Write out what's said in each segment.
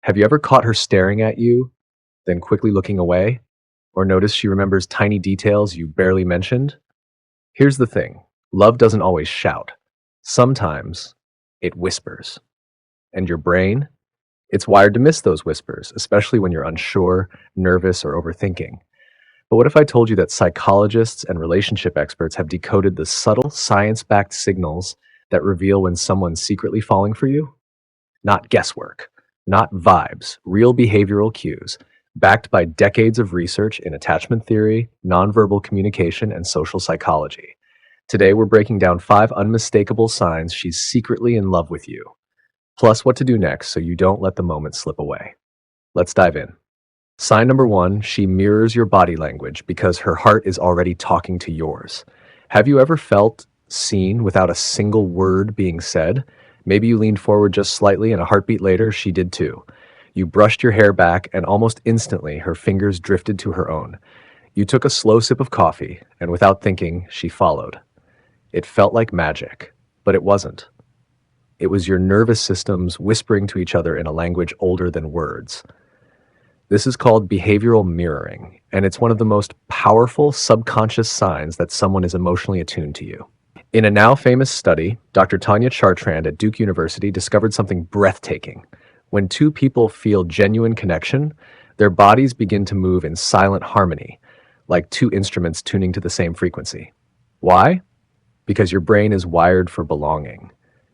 Have you ever caught her staring at you, then quickly looking away? Or noticed she remembers tiny details you barely mentioned? Here's the thing, love doesn't always shout. Sometimes it whispers. And your brain? It's wired to miss those whispers, especially when you're unsure, nervous, or overthinking. But what if I told you that psychologists and relationship experts have decoded the subtle, science backed signals that reveal when someone's secretly falling for you? Not guesswork, not vibes, real behavioral cues, backed by decades of research in attachment theory, nonverbal communication, and social psychology. Today, we're breaking down 5 unmistakable signs she's secretly in love with you, plus what to do next so you don't let the moment slip away. Let's dive in. Sign number 1, she mirrors your body language because her heart is already talking to yours. Have you ever felt seen without a single word being said? Maybe you leaned forward just slightly and a heartbeat later, she did too. You brushed your hair back and almost instantly her fingers drifted to her own. You took a slow sip of coffee and without thinking, she followed. It felt like magic, but it wasn't. It was your nervous systems whispering to each other in a language older than words. This is called behavioral mirroring, and it's one of the most powerful subconscious signs that someone is emotionally attuned to you. In a now famous study, Dr. Tanya Chartrand at Duke University discovered something breathtaking. When two people feel genuine connection, their bodies begin to move in silent harmony, like two instruments tuning to the same frequency. Why? Because your brain is wired for belonging.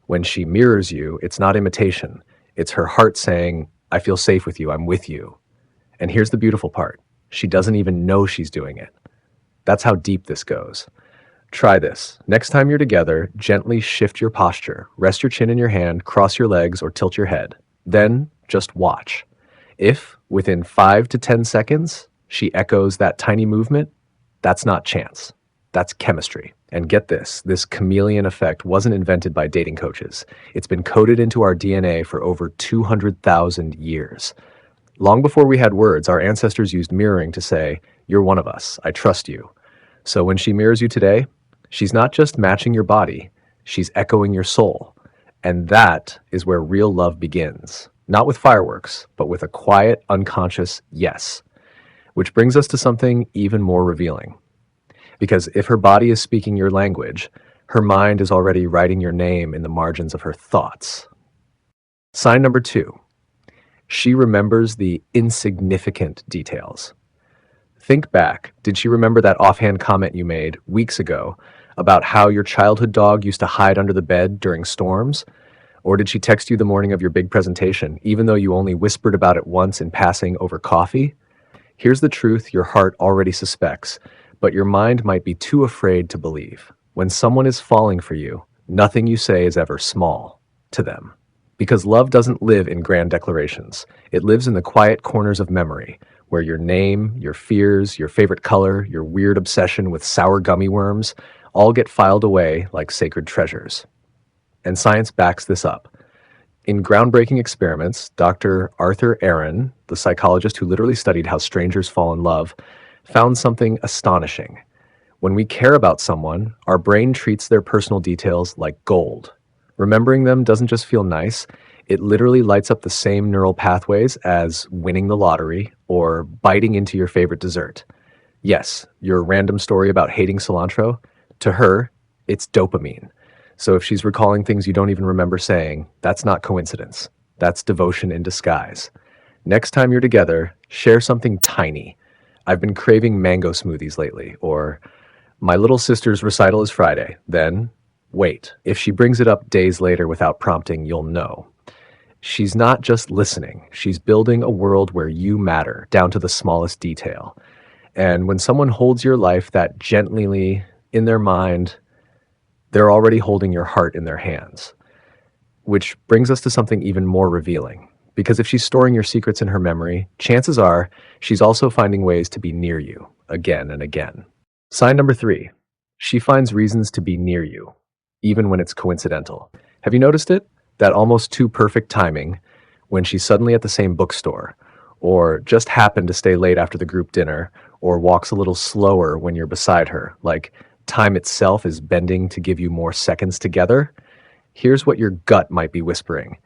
When she mirrors you, it's not imitation. It's her heart saying, I feel safe with you, I'm with you. And here's the beautiful part. She doesn't even know she's doing it. That's how deep this goes. Try this. Next time you're together, gently shift your posture. Rest your chin in your hand, cross your legs, or tilt your head. Then just watch. If, within 5 to 10 seconds, she echoes that tiny movement, that's not chance. That's chemistry. And get this chameleon effect wasn't invented by dating coaches. It's been coded into our DNA for over 200,000 years. Long before we had words, our ancestors used mirroring to say, you're one of us, I trust you. So when she mirrors you today, she's not just matching your body, she's echoing your soul. And that is where real love begins. Not with fireworks, but with a quiet, unconscious yes. Which brings us to something even more revealing. Because if her body is speaking your language, her mind is already writing your name in the margins of her thoughts. Sign number 2. She remembers the insignificant details. Think back. Did she remember that offhand comment you made weeks ago about how your childhood dog used to hide under the bed during storms? Or did she text you the morning of your big presentation, even though you only whispered about it once in passing over coffee? Here's the truth your heart already suspects, but your mind might be too afraid to believe. When someone is falling for you, nothing you say is ever small to them. Because love doesn't live in grand declarations. It lives in the quiet corners of memory, where your name, your fears, your favorite color, your weird obsession with sour gummy worms all get filed away like sacred treasures. And science backs this up. In groundbreaking experiments, Dr. Arthur Aaron, the psychologist who literally studied how strangers fall in love, found something astonishing. When we care about someone, our brain treats their personal details like gold. Remembering them doesn't just feel nice, it literally lights up the same neural pathways as winning the lottery or biting into your favorite dessert. Yes, your random story about hating cilantro, to her, it's dopamine. So if she's recalling things you don't even remember saying, that's not coincidence. That's devotion in disguise. Next time you're together, share something tiny. I've been craving mango smoothies lately, or my little sister's recital is Friday. Then, wait. If she brings it up days later without prompting, you'll know. She's not just listening. She's building a world where you matter, down to the smallest detail. And when someone holds your life that gently in their mind, they're already holding your heart in their hands. Which brings us to something even more revealing. Because if she's storing your secrets in her memory, chances are she's also finding ways to be near you, again and again. Sign number 3. She finds reasons to be near you, even when it's coincidental. Have you noticed it? That almost too perfect timing when she's suddenly at the same bookstore, or just happened to stay late after the group dinner, or walks a little slower when you're beside her, like time itself is bending to give you more seconds together. Here's what your gut might be whispering.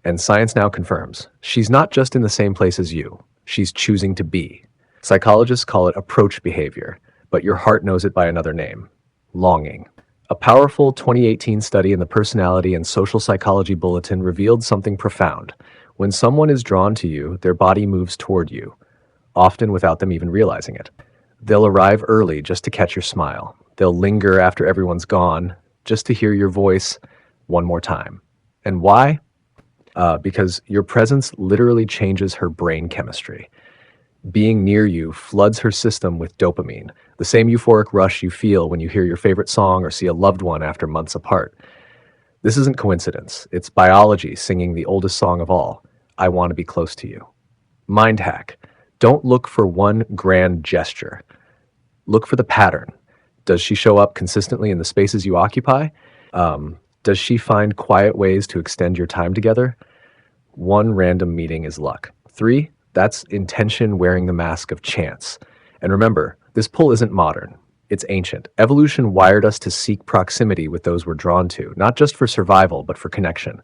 And science now confirms she's not just in the same place as you, she's choosing to be. Psychologists call it approach behavior, but your heart knows it by another name: longing. A powerful 2018 study in the Personality and Social Psychology Bulletin revealed something profound. When someone is drawn to you, their body moves toward you, often without them even realizing it. They'll arrive early just to catch your smile. They'll linger after everyone's gone, just to hear your voice one more time. And why? Because your presence literally changes her brain chemistry. Being near you floods her system with dopamine, the same euphoric rush you feel when you hear your favorite song or see a loved one after months apart. This isn't coincidence. It's biology singing the oldest song of all, I Want to Be Close to You. Mind hack. Don't look for one grand gesture. Look for the pattern. Does she show up consistently in the spaces you occupy? Does she find quiet ways to extend your time together? One random meeting is luck. 3, that's intention wearing the mask of chance. And remember, this pull isn't modern. It's ancient. Evolution wired us to seek proximity with those we're drawn to, not just for survival, but for connection.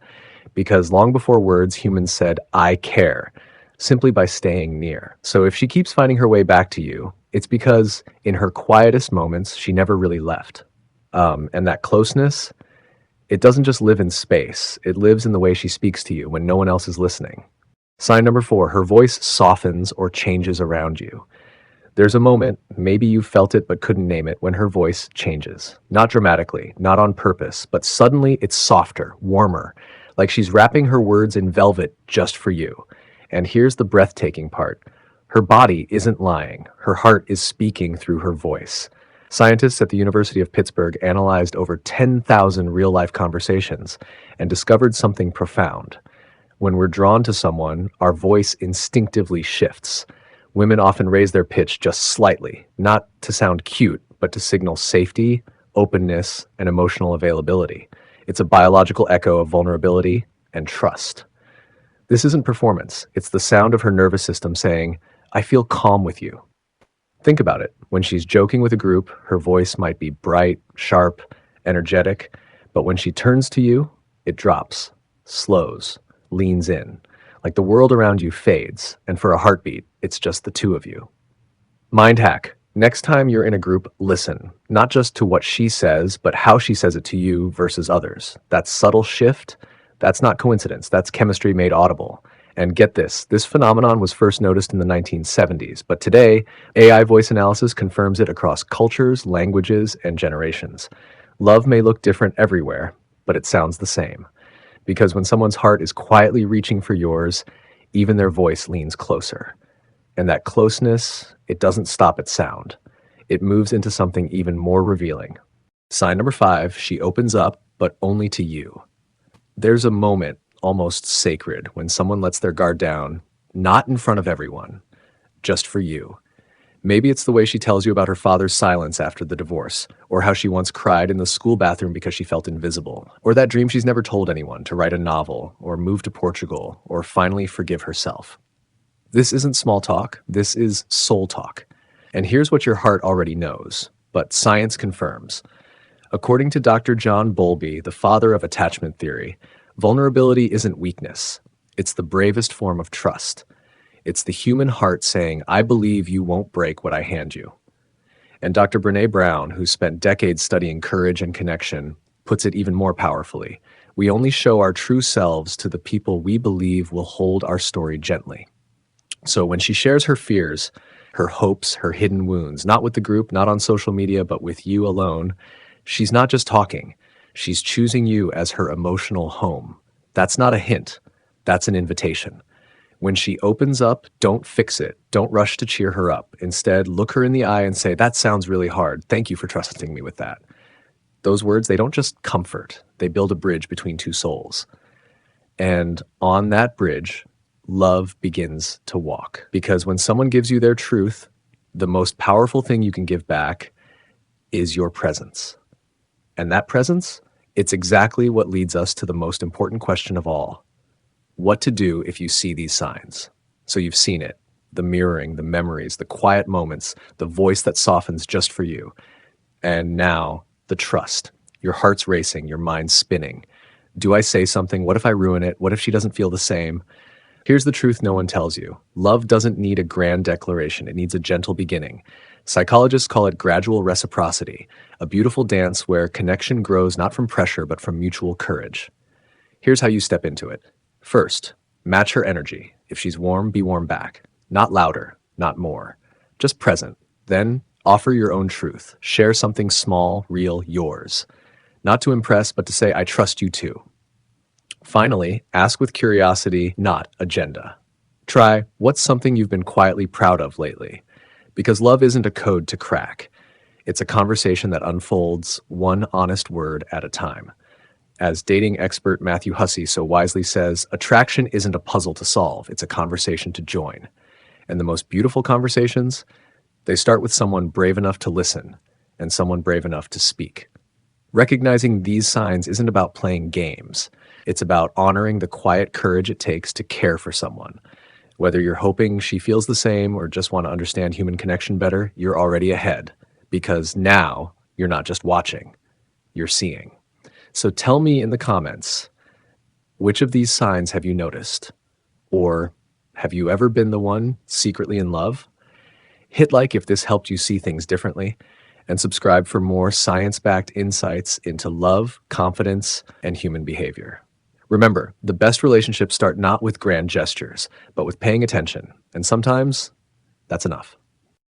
Because long before words, humans said, I care, simply by staying near. So if she keeps finding her way back to you, it's because in her quietest moments, she never really left. And that closeness, it doesn't just live in space. It lives in the way she speaks to you when no one else is listening. Sign number 4, her voice softens or changes around you. There's a moment, maybe you felt it but couldn't name it, when her voice changes. Not dramatically, not on purpose, but suddenly it's softer, warmer, like she's wrapping her words in velvet just for you. And here's the breathtaking part. Her body isn't lying. Her heart is speaking through her voice. Scientists at the University of Pittsburgh analyzed over 10,000 real-life conversations and discovered something profound. When we're drawn to someone, our voice instinctively shifts. Women often raise their pitch just slightly, not to sound cute, but to signal safety, openness, and emotional availability. It's a biological echo of vulnerability and trust. This isn't performance. It's the sound of her nervous system saying, I feel calm with you. Think about it. When she's joking with a group, her voice might be bright, sharp, energetic, but when she turns to you, it drops, slows, leans in, like the world around you fades, and for a heartbeat, it's just the two of you. Mind hack. Next time you're in a group, listen, not just to what she says, but how she says it to you versus others. That subtle shift, that's not coincidence, that's chemistry made audible. And get this phenomenon was first noticed in the 1970s, but today, AI voice analysis confirms it across cultures, languages, and generations. Love may look different everywhere, but it sounds the same. Because when someone's heart is quietly reaching for yours, even their voice leans closer. And that closeness, it doesn't stop at sound. It moves into something even more revealing. Sign number 5, she opens up, but only to you. There's a moment, almost sacred, when someone lets their guard down, not in front of everyone, just for you. Maybe it's the way she tells you about her father's silence after the divorce, or how she once cried in the school bathroom because she felt invisible, or that dream she's never told anyone to write a novel, or move to Portugal, or finally forgive herself. This isn't small talk, this is soul talk. And here's what your heart already knows, but science confirms. According to Dr. John Bowlby, the father of attachment theory, vulnerability isn't weakness. It's the bravest form of trust. It's the human heart saying, I believe you won't break what I hand you. And Dr. Brené Brown, who spent decades studying courage and connection, puts it even more powerfully. We only show our true selves to the people we believe will hold our story gently. So when she shares her fears, her hopes, her hidden wounds, not with the group, not on social media, but with you alone, she's not just talking. She's choosing you as her emotional home. That's not a hint. That's an invitation. When she opens up, don't fix it. Don't rush to cheer her up. Instead, look her in the eye and say, that sounds really hard. Thank you for trusting me with that. Those words, they don't just comfort. They build a bridge between two souls. And on that bridge, love begins to walk. Because when someone gives you their truth, the most powerful thing you can give back is your presence. And that presence, it's exactly what leads us to the most important question of all. What to do if you see these signs. So you've seen it, the mirroring, the memories, the quiet moments, the voice that softens just for you. And now the trust. Your heart's racing, your mind's spinning. Do I say something? What if I ruin it? What if she doesn't feel the same? Here's the truth no one tells you. Love doesn't need a grand declaration, it needs a gentle beginning. Psychologists call it gradual reciprocity, a beautiful dance where connection grows not from pressure but from mutual courage. Here's how you step into it. First, match her energy. If she's warm, be warm back. Not louder, not more. Just present. Then, offer your own truth. Share something small, real, yours. Not to impress, but to say, I trust you too. Finally, ask with curiosity, not agenda. Try, what's something you've been quietly proud of lately? Because love isn't a code to crack. It's a conversation that unfolds one honest word at a time. As dating expert Matthew Hussey so wisely says, attraction isn't a puzzle to solve, it's a conversation to join. And the most beautiful conversations, they start with someone brave enough to listen and someone brave enough to speak. Recognizing these signs isn't about playing games. It's about honoring the quiet courage it takes to care for someone. Whether you're hoping she feels the same or just want to understand human connection better, you're already ahead. Because now you're not just watching, you're seeing. So tell me in the comments, which of these signs have you noticed? Or have you ever been the one secretly in love? Hit like if this helped you see things differently, and subscribe for more science-backed insights into love, confidence, and human behavior. Remember, the best relationships start not with grand gestures, but with paying attention, and sometimes that's enough.